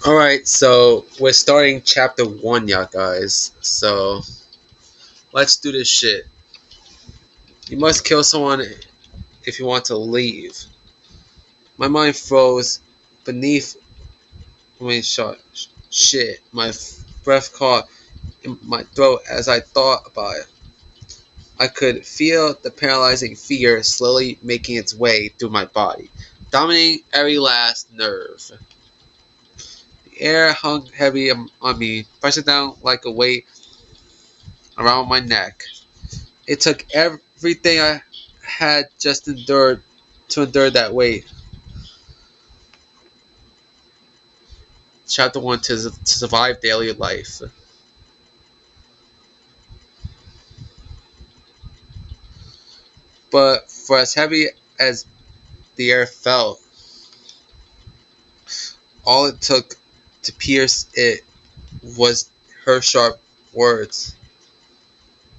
Alright, so we're starting chapter 1, y'all guys. So, let's do this shit. You must kill someone if you want to leave. My mind froze beneath my shot. Shit, my breath caught in my throat as I thought about it. I could feel the paralyzing fear slowly making its way through my body, dominating every last nerve. The air hung heavy on me, pressing down like a weight around my neck. It took everything I had just endured to endure that weight. Chapter 1 to survive daily life. But for as heavy as the air felt, all it took to pierce it was her sharp words.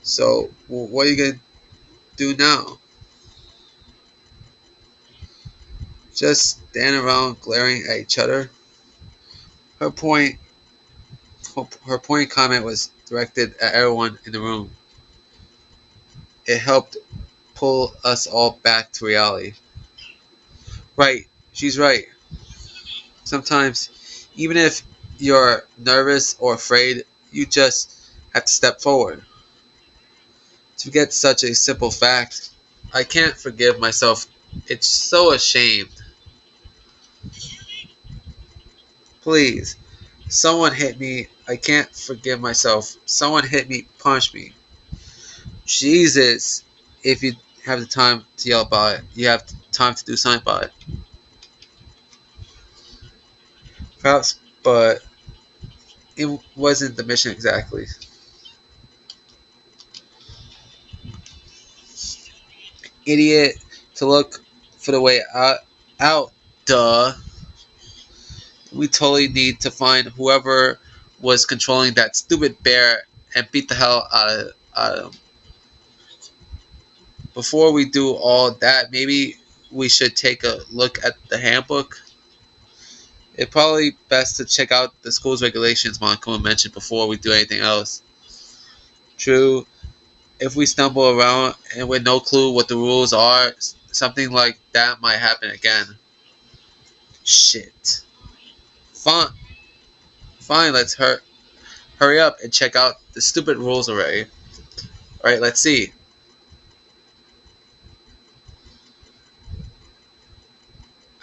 So, what are you gonna do now? Just stand around glaring at each other? Her point, her point comment was directed at everyone in the room. It helped pull us all back to reality. Right, she's right. Sometimes, even if you're nervous or afraid, you just have to step forward. To forget such a simple fact, I can't forgive myself. It's so ashamed. Please, someone hit me. I can't forgive myself. Someone hit me, punch me. Jesus, if you have the time to yell about it, you have time to do something about it. Perhaps, but it wasn't the mission exactly. Idiot, to look for the way out, duh. We totally need to find whoever was controlling that stupid bear and beat the hell out of him. Before we do all that, maybe we should take a look at the handbook. It's probably best to check out the school's regulations Montclair mentioned before we do anything else. True, if we stumble around and with no clue what the rules are, something like that might happen again. Shit. Fine, fine, hurry up and check out the stupid rules already. Alright, let's see.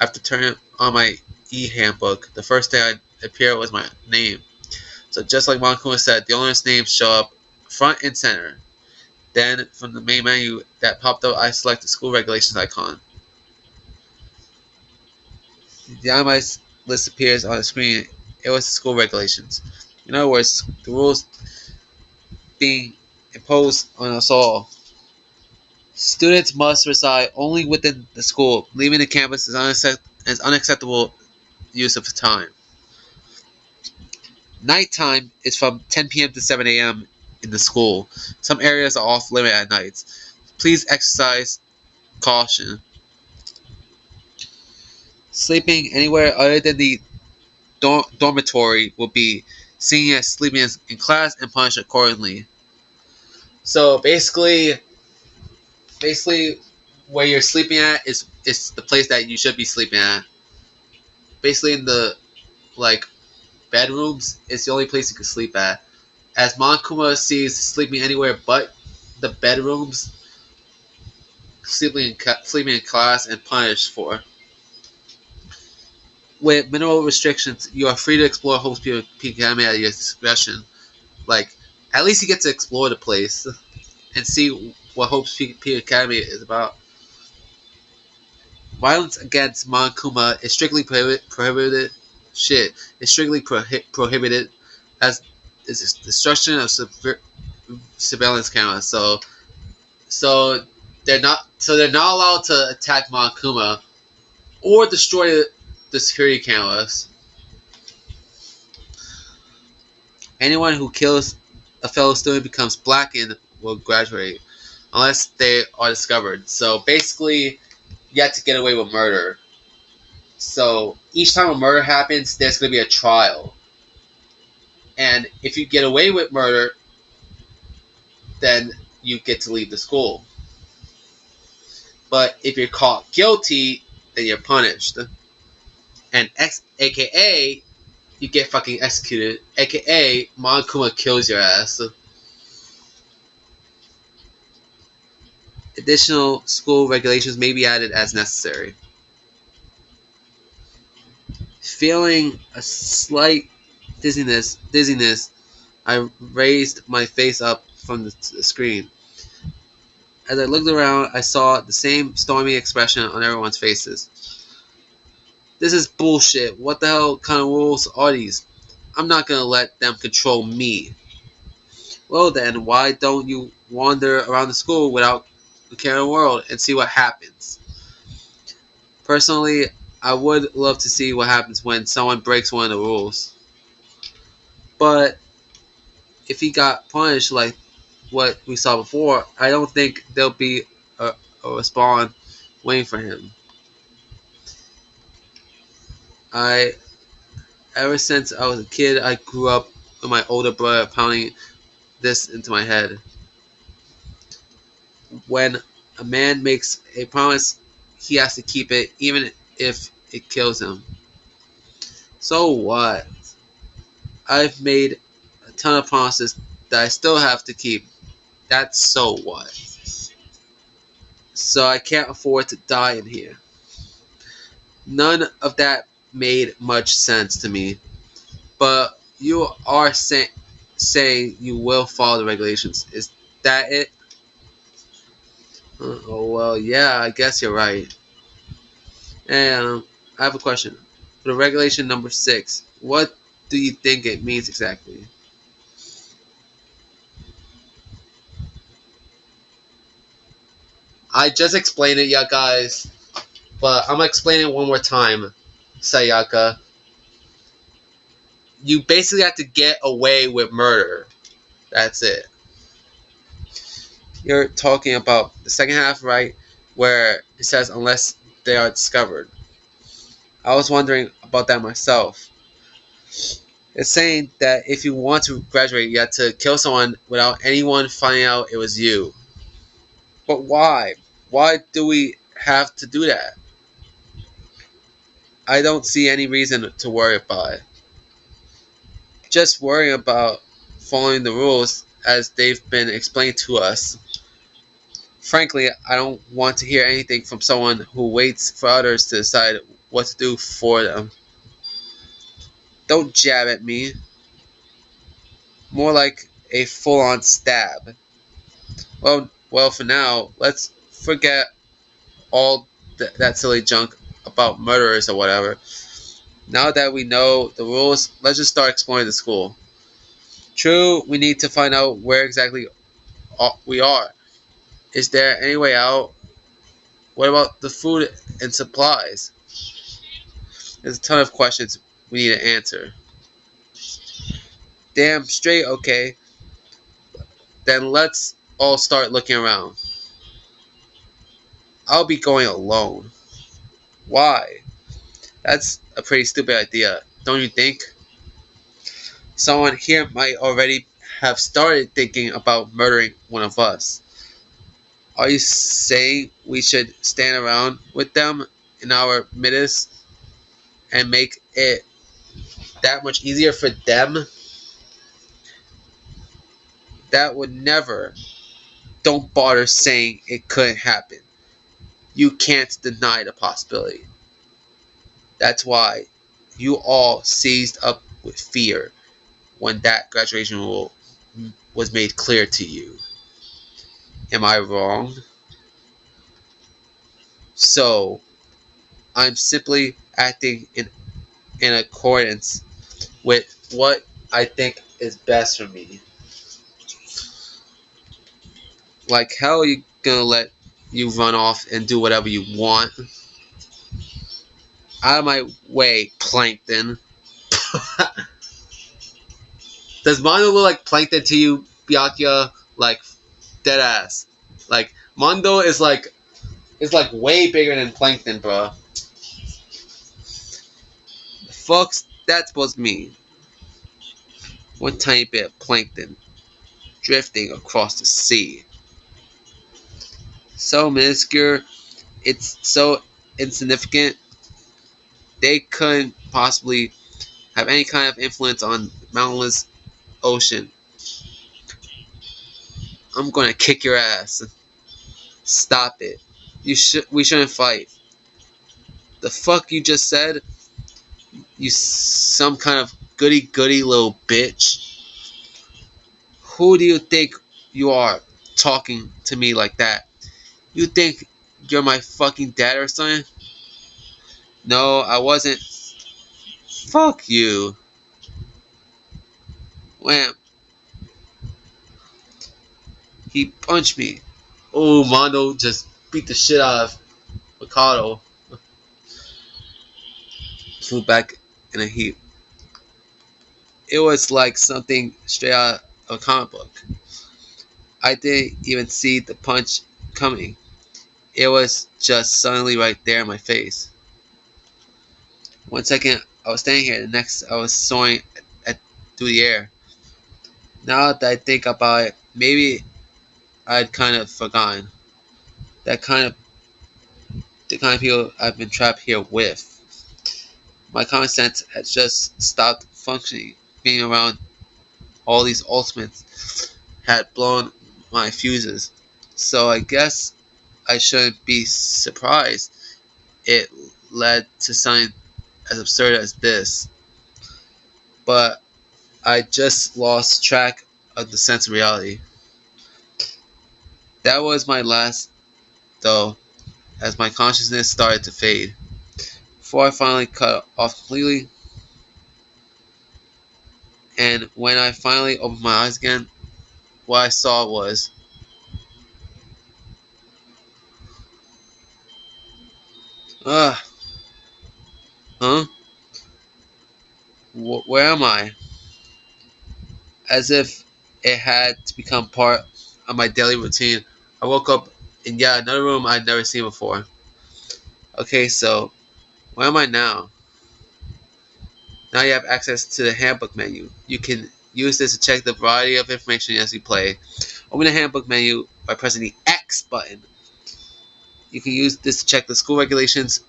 After turning on my e-handbook, the first thing that appeared was my name. So just like Monkuma said, the owner's names show up front and center. Then, from the main menu that popped up, I select the school regulations icon. The itemized list appears on the screen. It was the school regulations. In other words, the rules being imposed on us all. Students must reside only within the school. Leaving the campus is unacceptable use of time. Nighttime is from 10 p.m. to 7 a.m. in the school. Some areas are off limit at nights. Please exercise caution. Sleeping anywhere other than the dormitory will be seen as sleeping in class and punished accordingly. So basically where you're sleeping at is the place that you should be sleeping at. Basically in the like bedrooms, it's the only place you can sleep at. As Monkuma sees sleeping anywhere but the bedrooms, sleeping in class and punished for. With minimal restrictions, you are free to explore Hope's Peak Academy at your discretion. Like, at least you get to explore the place and see what Hope's Peak Academy is about. Violence against Monkuma is strictly prohibited. Shit, it's strictly prohibited, as is destruction of surveillance cameras. So they're not allowed to attack Monkuma or destroy the security cameras. Anyone who kills a fellow student becomes black and will graduate, unless they are discovered. So basically, you have to get away with murder So each time a murder happens, there's going to be a trial. And if you get away with murder, then you get to leave the school. But if you're caught guilty, then you're punished. And AKA, you get fucking executed. AKA, Monokuma kills your ass. Additional school regulations may be added as necessary. Feeling a slight dizziness, I raised my face up from the screen. As I looked around, I saw the same stormy expression on everyone's faces. This is bullshit. What the hell kind of rules are these? I'm not gonna let them control me. Well then, why don't you wander around the school without a care in the world and see what happens? Personally, I would love to see what happens when someone breaks one of the rules. But if he got punished like what we saw before, I don't think there'll be a respawn waiting for him. Ever since I was a kid, I grew up with my older brother pounding this into my head. When a man makes a promise, he has to keep it, even if it kills him. So what? I've made a ton of promises that I still have to keep. That's so what? So I can't afford to die in here. None of that made much sense to me. But you are saying you will follow the regulations. Is that it? Oh, well, yeah, I guess you're right. And I have a question. For the regulation number 6, what do you think it means exactly? I just explained it, yeah, guys. But I'm going to explain it one more time, Sayaka. You basically have to get away with murder. That's it. You're talking about the second half, right? Where it says unless they are discovered. I was wondering about that myself. It's saying that if you want to graduate, you have to kill someone without anyone finding out it was you. But why? Why do we have to do that? I don't see any reason to worry about it. Just worrying about following the rules as they've been explained to us. Frankly, I don't want to hear anything from someone who waits for others to decide what to do for them. Don't jab at me. More like a full-on stab. Well, for now, let's forget all that silly junk about murderers or whatever. Now that we know the rules, let's just start exploring the school. True, we need to find out where exactly we are. Is there any way out? What about the food and supplies? There's a ton of questions we need to answer. Damn straight, okay. Then let's all start looking around. I'll be going alone. Why? That's a pretty stupid idea, don't you think? Someone here might already have started thinking about murdering one of us. Are you saying we should stand around with them in our midst and make it that much easier for them? That would never. Don't bother saying it couldn't happen. You can't deny the possibility. That's why you all seized up with fear when that graduation rule was made clear to you. Am I wrong? So, I'm simply acting in accordance with what I think is best for me. Like, how are you gonna let you run off and do whatever you want? Out of my way, Plankton. Does Mondo look like Plankton to you, Byakuya? Like, dead ass. Like, Mondo is like way bigger than Plankton, bro. fuck's that supposed to mean? One tiny bit of plankton drifting across the sea. So minuscule, it's so insignificant, they couldn't possibly have any kind of influence on mountainless ocean. I'm gonna kick your ass. Stop it. We shouldn't fight. The fuck you just said? You some kind of goody goody little bitch. Who do you think you are talking to me like that? You think you're my fucking dad or something? No, I wasn't. Fuck you. Wham. He punched me. Oh, Mondo just beat the shit out of Mikado. Flew back in a heap. It was like something straight out of a comic book. I didn't even see the punch coming. It was just suddenly right there in my face. 1 second I was standing here, the next I was soaring through the air. Now that I think about it, maybe I'd kind of forgotten that the kind of people I've been trapped here with. My common sense has just stopped functioning. Being around all these ultimates had blown my fuses. So I guess I shouldn't be surprised it led to something as absurd as this. But I just lost track of the sense of reality. That was my last, though, as my consciousness started to fade. Before I finally cut off completely, and when I finally opened my eyes again, what I saw was Ugh. Huh? Where am I? As if it had to become part of my daily routine. I woke up in another room I'd never seen before. Okay, so where am I now? Now you have access to the handbook menu. You can use this to check the variety of information as you play. Open the handbook menu by pressing the X button. You can use this to check the school regulations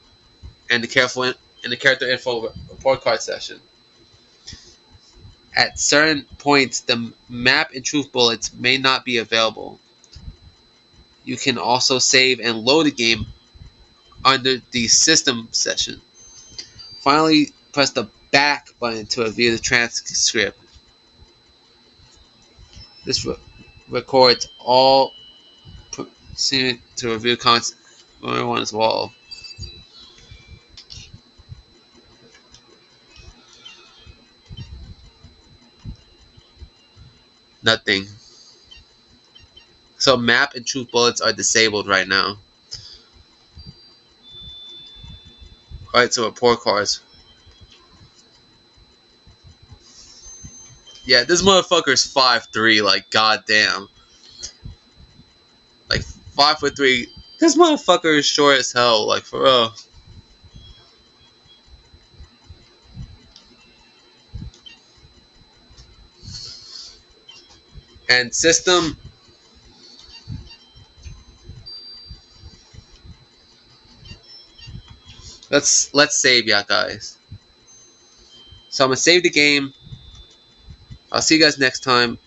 and the character info report card session. At certain points, the map and truth bullets may not be available. You can also save and load the game under the system session. Finally, press the back button to review the transcript. This records all proceeding to review comments on everyone's wall. Nothing. So map and truth bullets are disabled right now. Alright, so report cards. Yeah, this motherfucker's 5'3", like goddamn. Like 5'3". This motherfucker is short as hell, like for real. And system. Let's save ya guys. So I'm gonna save the game. I'll see you guys next time.